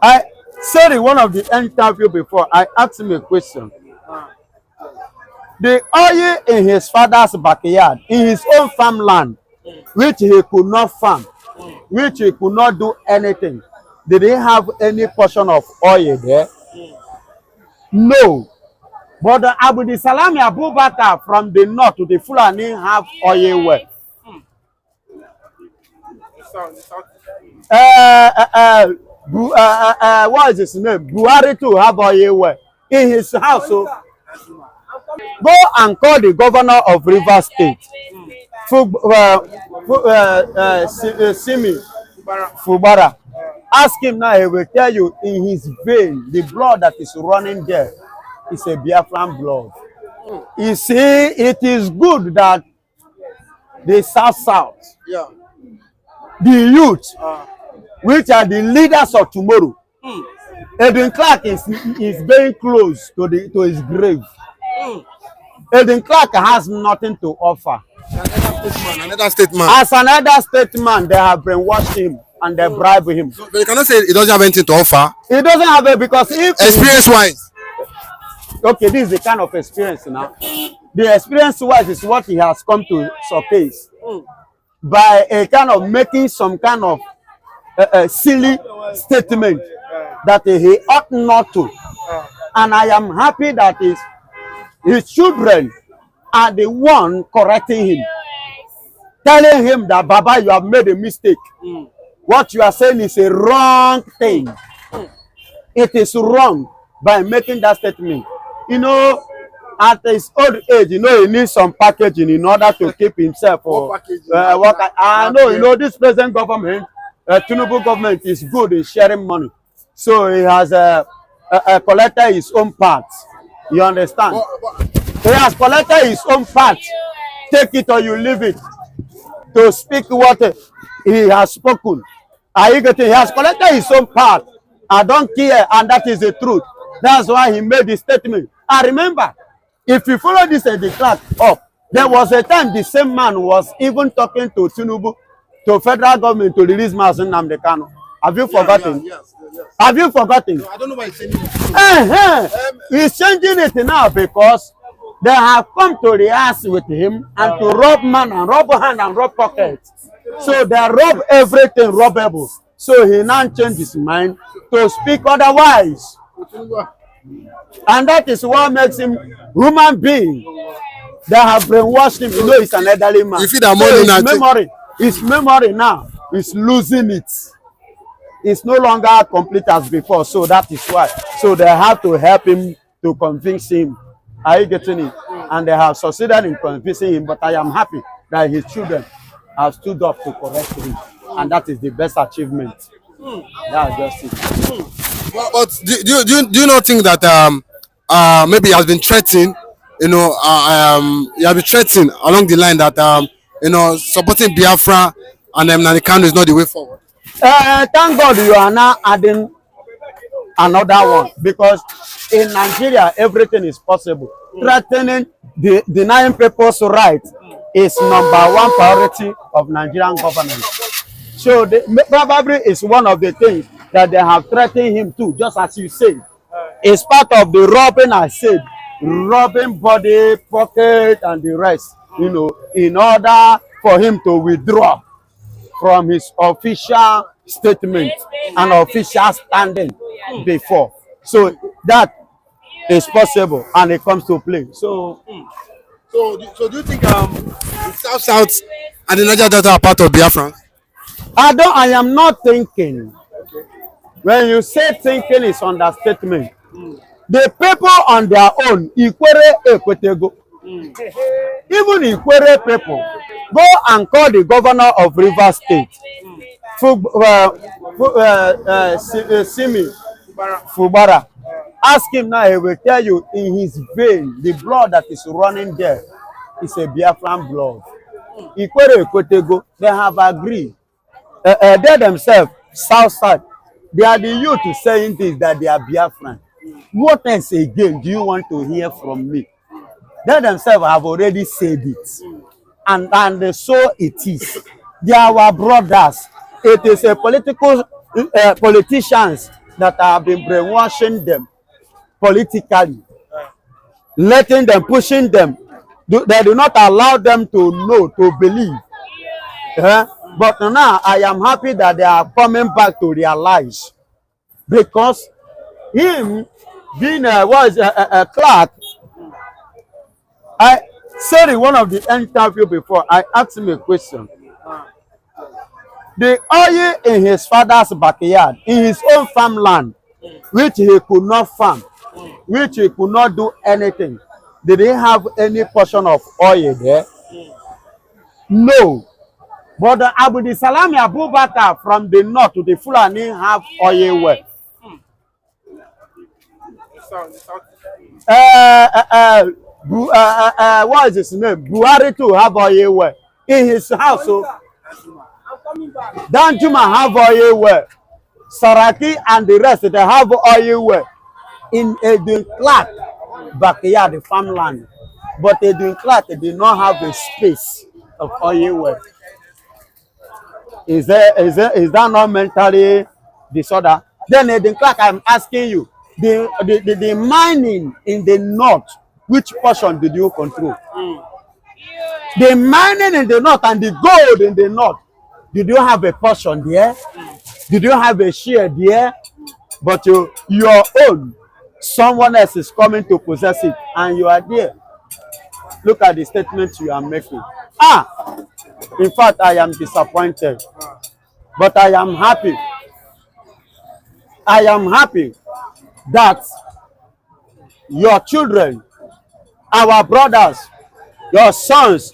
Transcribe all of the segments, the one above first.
I said in one of the interview before, I asked him a question. The oil in his father's backyard, in his own farmland, which he could not farm, which he could not do anything, did he have any portion of oil there? No. But the Abu Salami Abubakar from the north to the Fulani have oil well. What is his name? Buhari to have oil well in his house. So go and call the governor of Rivers State, Simi Fubara. Ask him now, he will tell you in his vein, the blood that is running there is a Biafran blood. You see, it is good that the Southsouth, the youth, which are the leaders of tomorrow, Edwin Clark is very close to his grave. Edwin Clark has nothing to offer. Another statement. As another statement, they have brainwashed him and they bribe him. So, but you cannot say he doesn't have anything to offer. He doesn't have it because if experience-wise. Okay, this is the kind of experience now. The experience-wise is what he has come to surface by a kind of making some kind of silly statement that he ought not to. And I am happy that his children are the one correcting him, telling him that Baba, you have made a mistake. What you are saying is a wrong thing. It is wrong by making that statement. You know, at his old age, you know, he needs some packaging in order to keep himself. I know, you know, this present government, Tinubu government is good in sharing money. So he has collected his own part. You understand? He has collected his own part. Take it or you leave it. To speak what he has spoken. Are you getting? He has collected his own part. I don't care, and that is the truth. That's why he made the statement. I remember, if you follow this the clock up, there was a time the same man was even talking to Tinubu, to federal government to release nnamdikanu. Have you forgotten? Yes. Have you forgotten? No, I don't know why he's changing it. He's changing it now because they have come to rehearse with him and to rob man and rob hand and rob pockets. So they rob everything robbable. So he now changed his mind to speak otherwise. And that is what makes him human being. They have brainwashed him. You know, he's an elderly man. You see that money his memory now is losing it. It's no longer complete as before. So that is why. So they have to help him to convince him. Are you getting it? And they have succeeded in convincing him. But I am happy that his children have stood up to correct him. And that is the best achievement. That's just it. But do you not think that maybe he has been threatening, you know, he has been threatening along the line that you know, supporting Biafra and nnamdikanu is not the way forward? Thank God you are now adding another one, because in Nigeria everything is possible. Threatening denying people's rights is #1 priority of Nigerian government. So probably is one of the things that they have threatened him to, just as you said. It's part of the robbing, I said, robbing body, pocket, and the rest, you know, in order for him to withdraw from his official statement and official standing before. So that is possible and it comes to play. So do you think the South and the Niger Delta are part of Biafra? I am not thinking. When you say thinking is understatement. The people on their own, Ikwere Ekwetego, even Ikwere people, go and call the governor of Rivers State, Simi Fubara. Ask him now, he will tell you in his vein, the blood that is running there is a Biafran blood. Ikwere Ekwetego, they have agreed. They themselves, Southsouth, they are the youth saying this, that they are Biafran. What else again do you want to hear from me? They themselves have already said it. And so it is. They are our brothers. It is a politicians that have been brainwashing them politically, letting them, pushing them. They do not allow them to know, to believe. But now I am happy that they are coming back to realize, because him being a clerk, I said in one of the interview before, I asked him a question. The oil in his father's backyard, in his own farmland, which he could not farm, which he could not do anything, did he have any portion of oil there? No. But the Abu Salami Abubakar from the north to the Fulani have oil well. What is his name? Buhari to have oil well in his house. So Danjuma have oil well. Saraki and the rest, they have oil well in Edwin Clark backyard, the farmland. But Edwin Clark did not have a space of oil well. Is that not mentally disorder? Then Edwin Clark, I'm asking you, the mining in the north, which portion did you control? The mining in the north and the gold in the north, did you have a portion there? Did you have a share there? But your own, someone else is coming to possess it, and you are there. Look at the statement you are making. In fact, I am disappointed, but I am happy. I am happy that your children, our brothers, your sons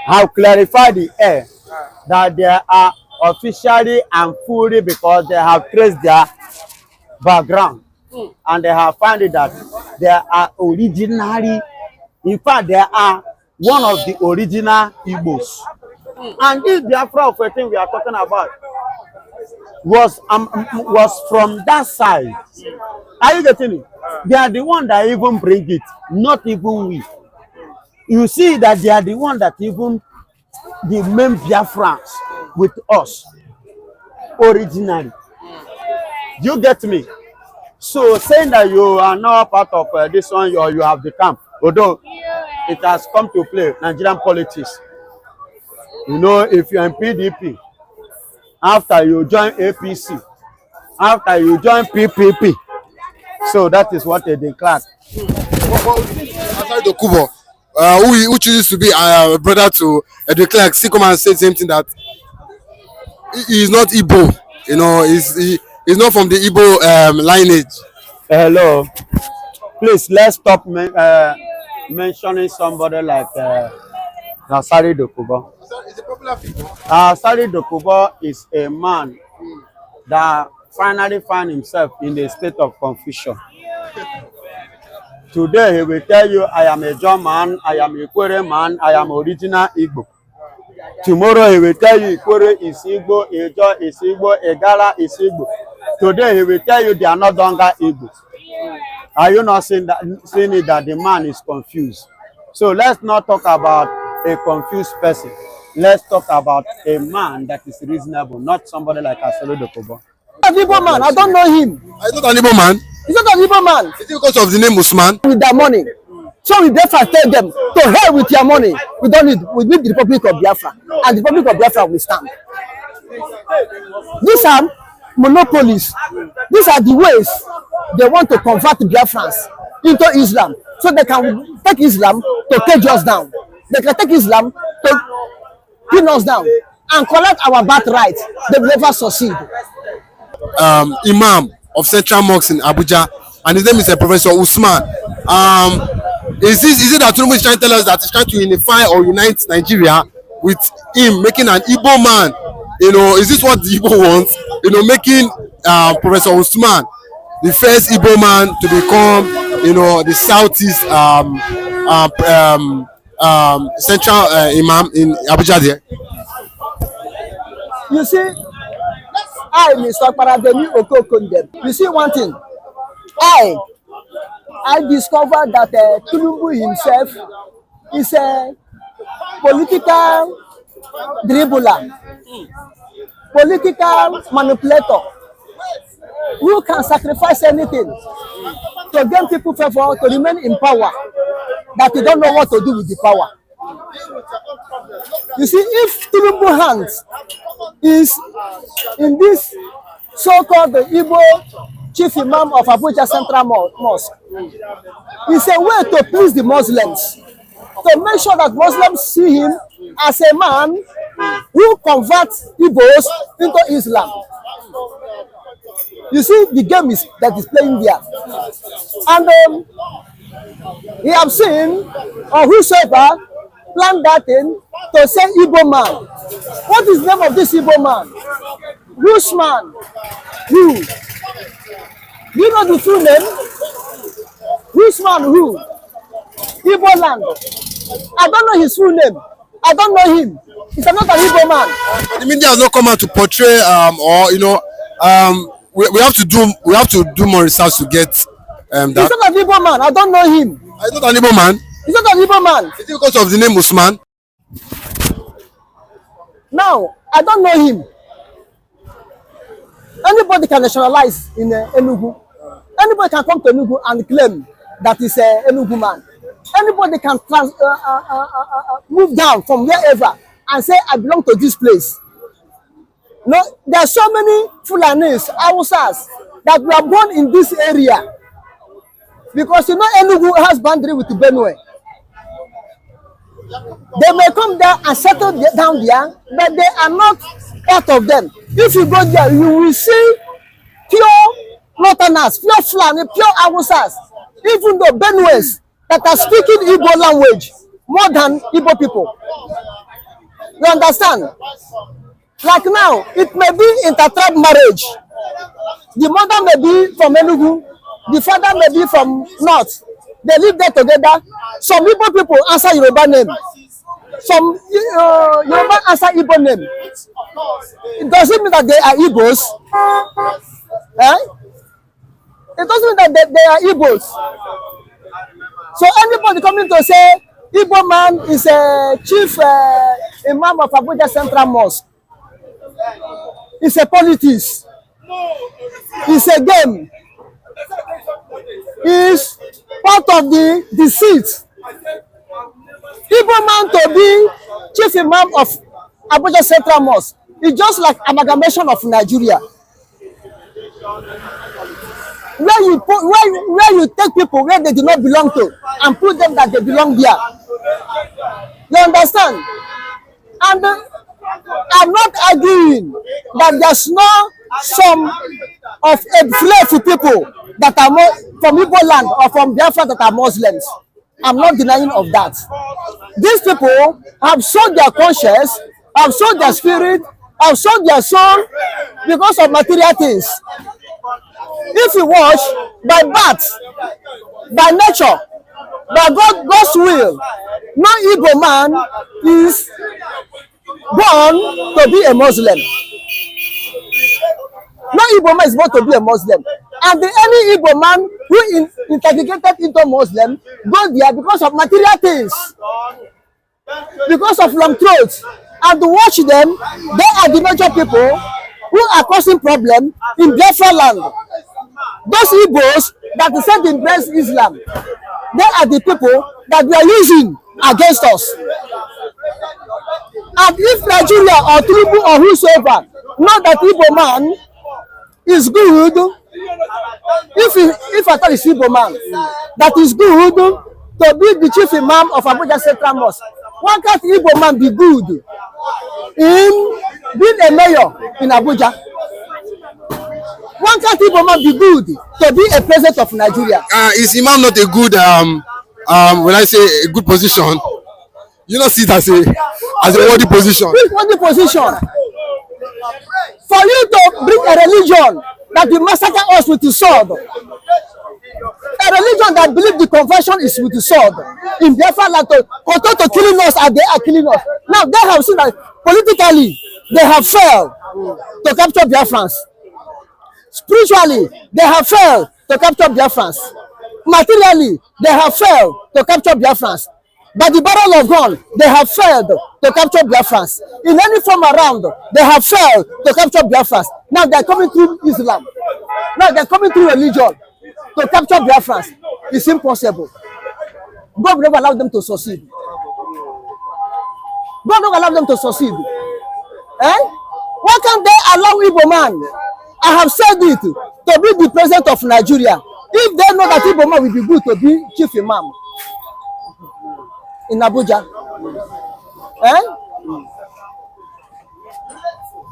have clarified the air that they are officially and fully, because they have traced their background and they have found it that they are originally, in fact, they are one of the original Igbos. And this Biafra of a thing we are talking about was from that side. Are you getting it? They are the one that even bring it, not even we. You see that they are the one that even the main Biafrans with us originally. You get me? So saying that you are not part of this one, or you have become, although it has come to play Nigerian politics. You know, if you're in PDP, after you join APC, after you join PPP, so that is what they declare. Aside Dokubo, who chooses to be a brother to Edwin Clark, see come and say the same thing, that he is not Igbo. You know, he's not from the Igbo lineage. Hello, please let's stop mentioning somebody like Nasari Dokubo. It's a popular figure. Nasari Dokubo is a man that finally found himself in a state of confusion. Today he will tell you, I am a John man, I am a Ikwere man, I am original Igbo. Tomorrow he will tell you Ikwere is Igbo, Ijo is Igbo, Egala is Igbo. Today he will tell you they are not longer Igbo. Are you not seeing it that the man is confused? So let's not talk about a confused person. Let's talk about a man that is reasonable, not somebody like Asolo Dokubo. An Igbo man, I don't know him. He's not an Igbo man. He's not an Igbo man. Is it because of the name Usman? With their money. So we therefore tell them, to hell with your money. We don't need, we need the Republic of Biafra. And the Republic of Biafra will stand. These are monopolies. These are the ways they want to convert Biafrans into Islam. So they can take Islam to cage us down. They can take Islam to pin us down and collect our birthright. They will never succeed. Imam of Central Mosque in Abuja, and his name is Professor Usman. Is it that Tinubu is trying to tell us that he's trying to unify or unite Nigeria with him making an Igbo man? You know, is this what the Igbo wants? You know, making Professor Usman the first Igbo man to become, you know, the Southeast Central Imam in Abuja there. You see, Mr. Parademi Okokondem, you see one thing, I discovered that Tinubu himself is a political dribbler, political manipulator. who can sacrifice anything to gain people favor, to remain in power, that they don't know what to do with the power. You see, if Tinubu hands is in this so-called Igbo chief imam of Abuja Central Mosque, it's a way to please the Muslims, to make sure that Muslims see him as a man who converts Igbos into Islam. You see the game that is playing there. And he have seen, or whosoever planned that thing, to say Igbo man. What is the name of this Igbo man? Which man? Who? Do you know the full name? Which man who? Igbo land. I don't know his full name. I don't know him. He's not an Igbo man. The media has not come out to portray, or we have to do more research to get that. He's not an Igbo man. I don't know him. He's not an Igbo man. He's not an Igbo man. Is it because of the name Usman? Now, I don't know him. Anybody can nationalize in Enugu. Anybody can come to Enugu and claim that he's an Enugu man. Anybody can move down from wherever and say, I belong to this place. No, there are so many Fulanis, Hausas that were born in this area. Because you know Enugu has boundary with Benue. They may come there and settle down there, but they are not part of them. If you go there, you will see pure Northerners, pure Fulani, pure Hausas, even though Benues that are speaking Igbo language more than Igbo people. You understand? Like now, it may be intertribe marriage. The mother may be from Enugu, the father may be from North. They live there together. Some Igbo people answer Yoruba name. Some Yoruba answer Igbo name. It doesn't mean that they are Igbos. Eh? It doesn't mean that they are Igbos. So anybody coming to say Igbo man is a chief imam of Abuja Central Mosque, it's a politics. It's a game. It's part of the deceit. Igbo man to be chief imam of Abuja Central Mosque is just like amalgamation of Nigeria. Where you take people where they do not belong to and put them that they belong there. You understand? And I'm not arguing that there's no some of enslaved people that are more from Igbo land or from Biafra that are Muslims. I'm not denying of that. These people have sold their conscience, have sold their spirit, have sold their soul because of material things. If you watch, by birth, by nature, by God's will, no Igbo man is born to be a Muslim. No Igbo man is born to be a Muslim. And any Igbo man who integrated into Muslim go there because of material things, because of long throats. And to watch them, they are the major people who are causing problems in Biafra land. Those Igbos that said they embrace Islam, they are the people that we are using against us. And if Nigeria or Tinubu or whosoever know that Igbo man is good, if I tell it's Igbo man that is good to be the chief imam of Abuja Central Mosque, why can't Igbo man be good in being a mayor in Abuja? Why can't Igbo man be good to be a president of Nigeria? Is imam not a good when I say a good position? You don't see it as a worthy position. Which worthy position? For you to bring a religion that will massacre us with the sword, a religion that believes the conversion is with the sword, in Biafra land to killing us and they are killing us. Now they have seen that politically they have failed to capture Biafrans. Spiritually, they have failed to capture Biafrans. Materially, they have failed to capture Biafrans. By the barrel of gun, they have failed to capture Biafrans. In any form around, they have failed to capture Biafrans. Now they're coming through Islam. Now they're coming through religion to capture Biafrans. It's impossible. God will never allow them to succeed. God will allow them to succeed. Eh? Why can't they allow Igbo man? I have said it, to be the president of Nigeria. If they know that Igbo man will be good to be chief imam in Abuja. Eh?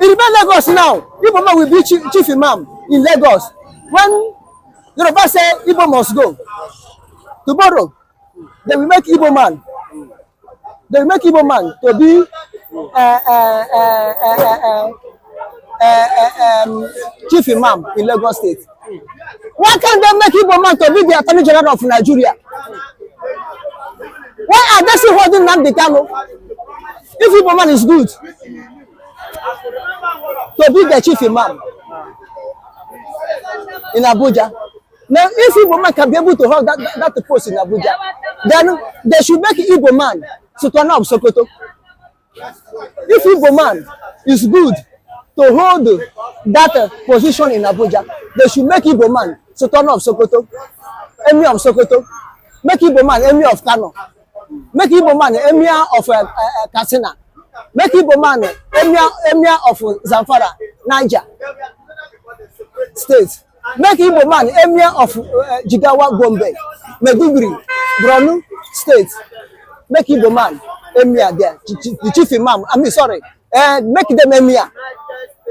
In Lagos now, Igbo man will be chief imam in Lagos. When Yoruba say Igbo must go, tomorrow they will make Igbo man. They will make Igbo man to be chief imam in Lagos State. Why can't they make Igbo man to be the Attorney General of Nigeria? Why are they still holding nnamdikanu? If Igbo man is good to be the chief imam in Abuja, now if Igbo man can be able to hold that post in Abuja, then they should make Igbo man Sultana of Sokoto. If Igbo man is good to hold that position in Abuja, they should make Igbo man Sultana of Sokoto, Emir of Sokoto, make Igbo man Emir of Kano, make Igbo man Emir of Katsina, make Igbo man Emir of Zamfara, Niger State, make Igbo man Emir of Jigawa, Gombe, Maiduguri, Borno State, make Igbo man Emir there, the chief imam. I mean, sorry, make them Emir.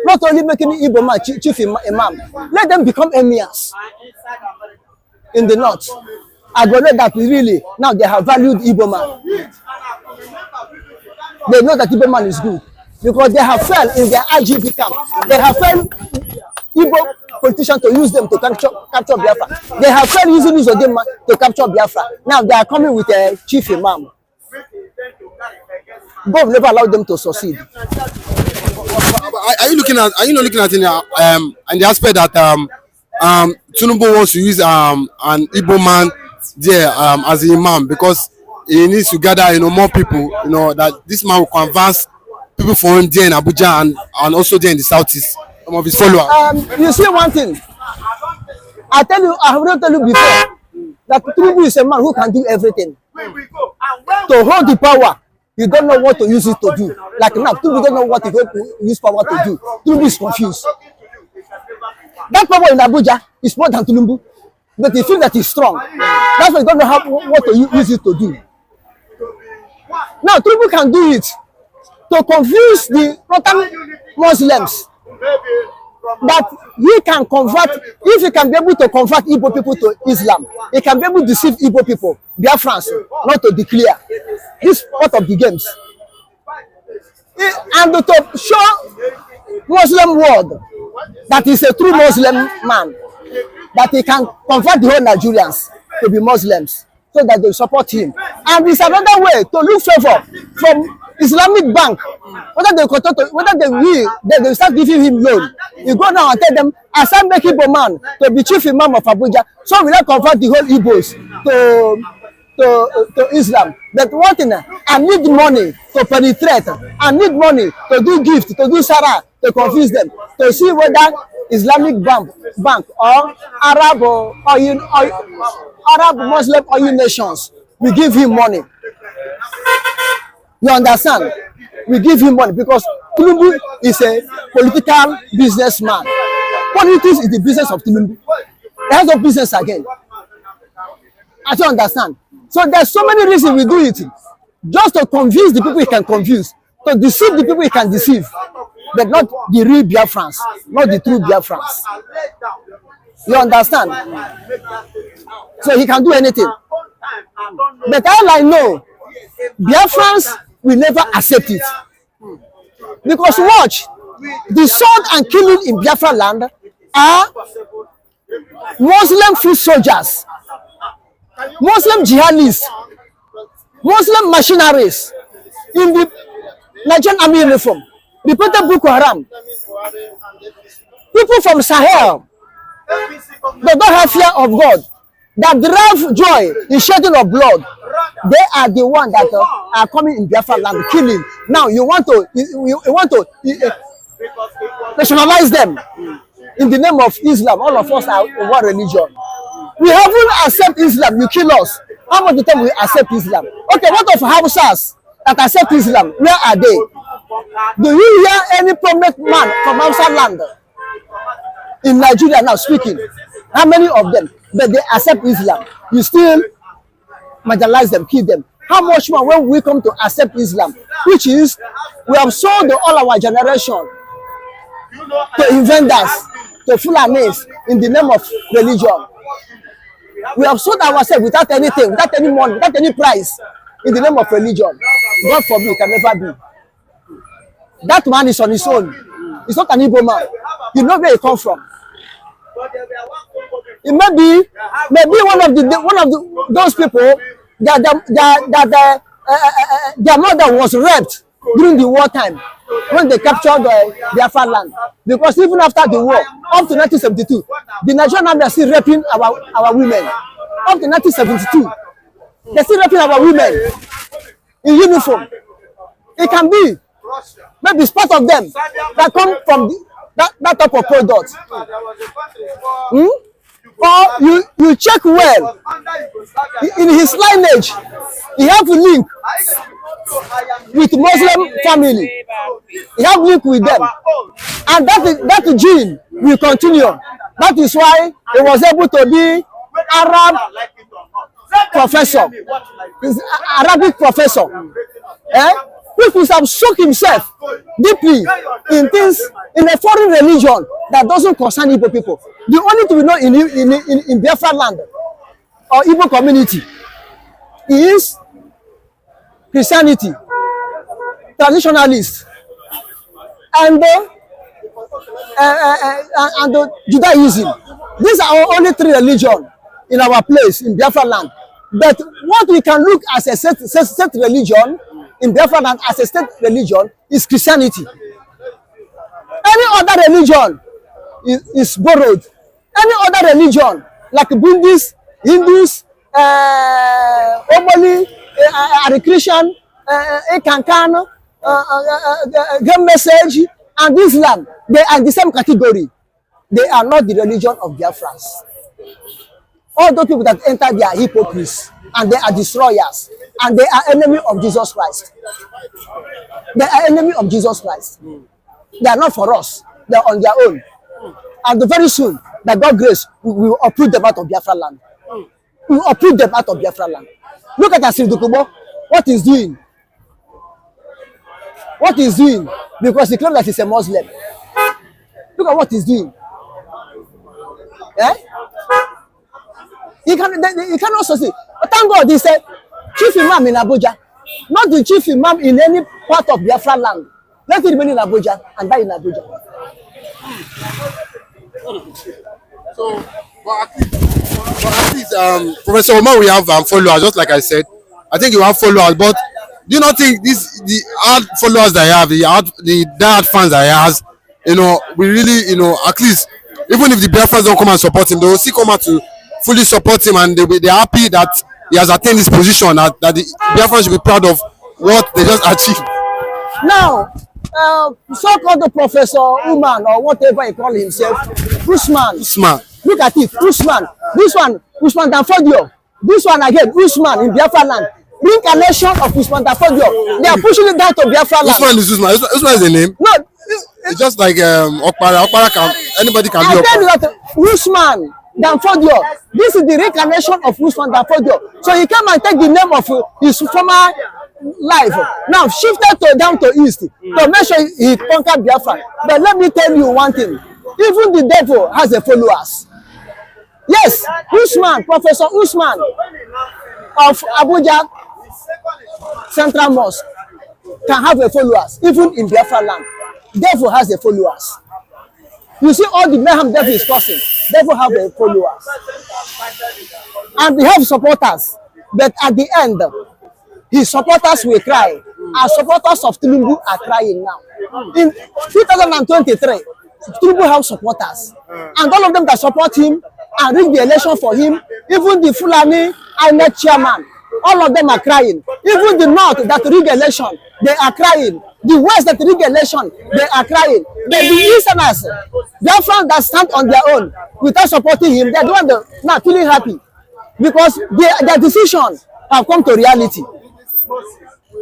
Not only making Igbo man chief imam, let them become emirs in the north. I believe that really now they have valued Igbo man. They know that Igbo man is good because they have failed in their IGP camp. They have failed Igbo politicians to use them to capture Biafra. They have failed using Uzodinma to capture Biafra. Now they are coming with a chief imam. God never allowed them to succeed. Are you not looking at in the aspect that Tinubu wants to use an Igbo man there as an imam because he needs to gather more people, that this man will convince people for him there in Abuja and also there in the Southeast, some of his followers. You see one thing, I have not told you before that Tinubu is a man who can do everything. To hold the power, you don't know what to use it to do. Like now, Tinubu don't know what to use power to do. Tinubu is confused. That power in Abuja is more than Tinubu, but he feels that he's strong. That's why he don't know what to use it to do. Now, Tinubu can do it to confuse the northern Muslims. That he can convert, if he can be able to convert Igbo people to Islam, he can be able to deceive Igbo people, Biafrans, not to declare. This is part of the games. And to show Muslim world that he's a true Muslim man, that he can convert the whole Nigerians to be Muslims, so that they support him. And it's another way to look favor from Islamic Bank, whether they will start giving him loan. You go now and tell them, as I make Igbo man to be chief imam of Abuja, so will I convert the whole Igbos to Islam. But one thing, I need money to penetrate, I need money to do gift, to do sarah, to confuse them, to see whether Islamic bank or Arab Arab Muslim oil nations will give him money. You understand? We give him money because Tinubu is a political businessman. Politics is the business of Tinubu. He has no business again. I don't understand. So there's so many reasons we do it. Just to confuse the people he can confuse. To deceive the people he can deceive. But not the real Biafrans. Not the true Biafrans. You understand? So he can do anything. But all I know, Biafrans will never accept it. Because watch, the sword and killing in Biafra land are Muslim foot soldiers, Muslim jihadists, Muslim machineries in the Nigerian army uniform, reported Boko Haram. People from Sahel, they don't have fear of God, that derive joy in shedding of blood. They are the one that are coming in Biafra land, killing. Now you want to nationalize them in the name of Islam. All of us are in one religion. We haven't accept Islam. You kill us. How much the time we accept Islam? Okay, what of Hausas that accept Islam? Where are they? Do you hear any prominent man from Hausa land in Nigeria now speaking? How many of them? But they accept Islam. You still marginalize them, kill them. How much more when we come to accept Islam, which is we have sold all our generation to inventors, to Fulanis in the name of religion. We have sold ourselves without anything, without any money, without any price in the name of religion. God forbid, it can never be. That man is on his own. He's not an Igbo man. You know where he come from. It may be one of those people that their mother was raped during the war time when they captured Biafra land. Because even after the war, up to 1972, the Nigerian army are still raping our women. Up to 1972, they're still raping our women in uniform. It can be maybe it's part of them that come from that type of product. Or you check well in his lineage, he have a link with Muslim family. He have link with them, and that gene will continue. That is why he was able to be Arab professor, Arabic professor. Which must have soaked himself deeply in things in a foreign religion that doesn't concern Igbo people. The only thing we know in Biafra land or Igbo community is Christianity, traditionalists, and Judaism. These are our only three religions in our place in Biafra land. But what we can look as a state religion in Biafra land as a state religion is Christianity. Any other religion is borrowed. Any other religion like Buddhists, Hindus, Omoli, Hare Christian, Ekankan, Game Message, and Islam, they are in the same category. They are not the religion of Biafrans. All those people that enter, they are hypocrites and they are destroyers and they are enemy of Jesus Christ. They are enemy of Jesus Christ. They are not for us. They are on their own. And very soon, by God's grace, we will uproot them out of Biafra land. We will uproot them out of Biafra land. Look at Asiri Dokubo, what he's doing. What he's doing, because he claims that he's a Muslim. Look at what he's doing. Eh? He can also say, but thank God, he said, Chief Imam in Abuja, not the Chief Imam in any part of Biafra land. Let it remain in Abuja and die in Abuja. So, but at least, Professor Omar, we have followers, just like I said. I think you have followers, but do you not think the hard followers that I have, the diehard fans that I have, we really, at least, even if the Biafrans don't come and support him, they will still come out to fully support him, and they're happy that he has attained this position, that the Biafrans should be proud of what they just achieved. Now, so-called Professor Uman, or whatever he call himself, Usman. Look at it, Usman. This one, Usman Danfodio. This one again, Usman in Biafra land. Reincarnation of Usman Danfodio. They are pushing it down to Biafra land. Usman is Usman. Usman is a name. No, it's just like Okpara. Okpara anybody can be Okpara. I tell you that Usman Danfodio. This is the reincarnation of Usman Danfodio. So he came and take the name of his former life. Now shifted down to east to make sure he conquered Biafra. But let me tell you one thing. Even the devil has a followers. Yes, Usman, Professor Usman of Abuja Central Mosque can have a followers, even in Biafra land. Devil has a followers. You see all the mayhem devil is causing. Devil have a followers. And they have supporters. But at the end, his supporters will cry. Our supporters of Tinubu are crying now. In 2023, Tinubu have supporters. And all of them that support him and rig the election for him, even the Fulani INEC chairman, all of them are crying. Even the North that rig election, they are crying. The West that rig election, they are crying. The Easterners, Biafran that stand on their own without supporting him, they're the one that now feeling happy because their decision have come to reality.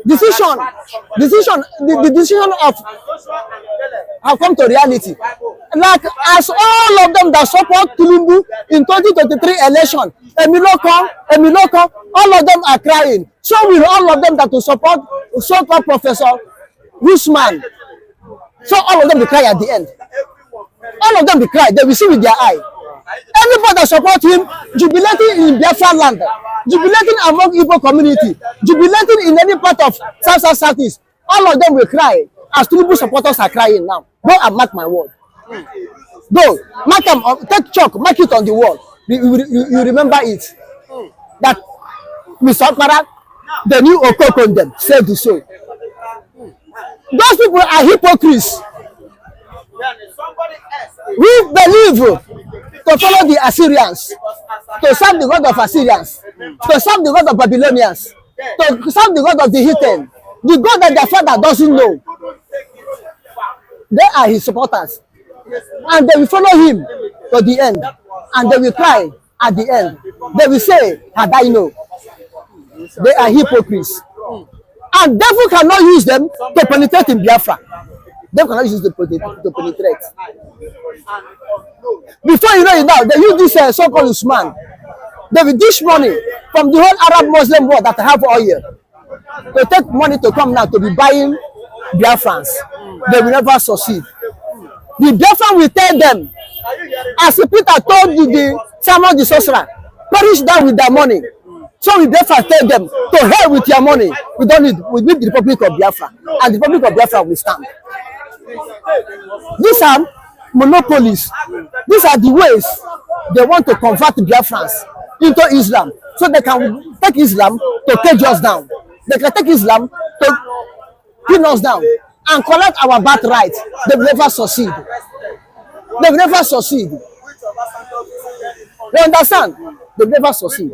The decision of have come to reality. Like as all of them that support Tinubu in 2023 election, Emiloko, all of them are crying. So will all of them that will support so-called Professor Usman. So all of them will cry at the end. All of them will cry. They will see with their eye. Anybody that support him, jubilating in Biafra land, jubilating among Igbo community, jubilating in any part of Southeast, all of them will cry as Tinubu supporters are crying now. Go and mark my word. Go, mark them, take chalk, mark it on the wall. You remember it. That Mr. Okpara, the new Okoko them, saved the soul. Those people are hypocrites. We believe to follow the Assyrians, to serve the God of Assyrians, to serve the God of Babylonians, to serve the God of the heathen, the God that their father doesn't know. They are his supporters. And they will follow him to the end. And they will cry at the end. They will say, had I know. They are hypocrites. And devil cannot use them to penetrate in Biafra. They cannot use it to penetrate. Before you know it now, they use this so-called Usman. They will dish money from the whole Arab Muslim world that have oil. They take money to come now to be buying Biafrans. They will never succeed. The Biafran will tell them, as Peter told the Samuel the sorcerer, perish down with their money. So we Biafra tell them, to hell with your money. We need the Republic of Biafra. And the Republic of Biafra will stand. These are monopolies. These are the ways they want to convert Biafrans into Islam. So they can take Islam to cage us down. They can take Islam to pin us down and collect our birthright. They will never succeed. They will never succeed. You understand? They will never succeed.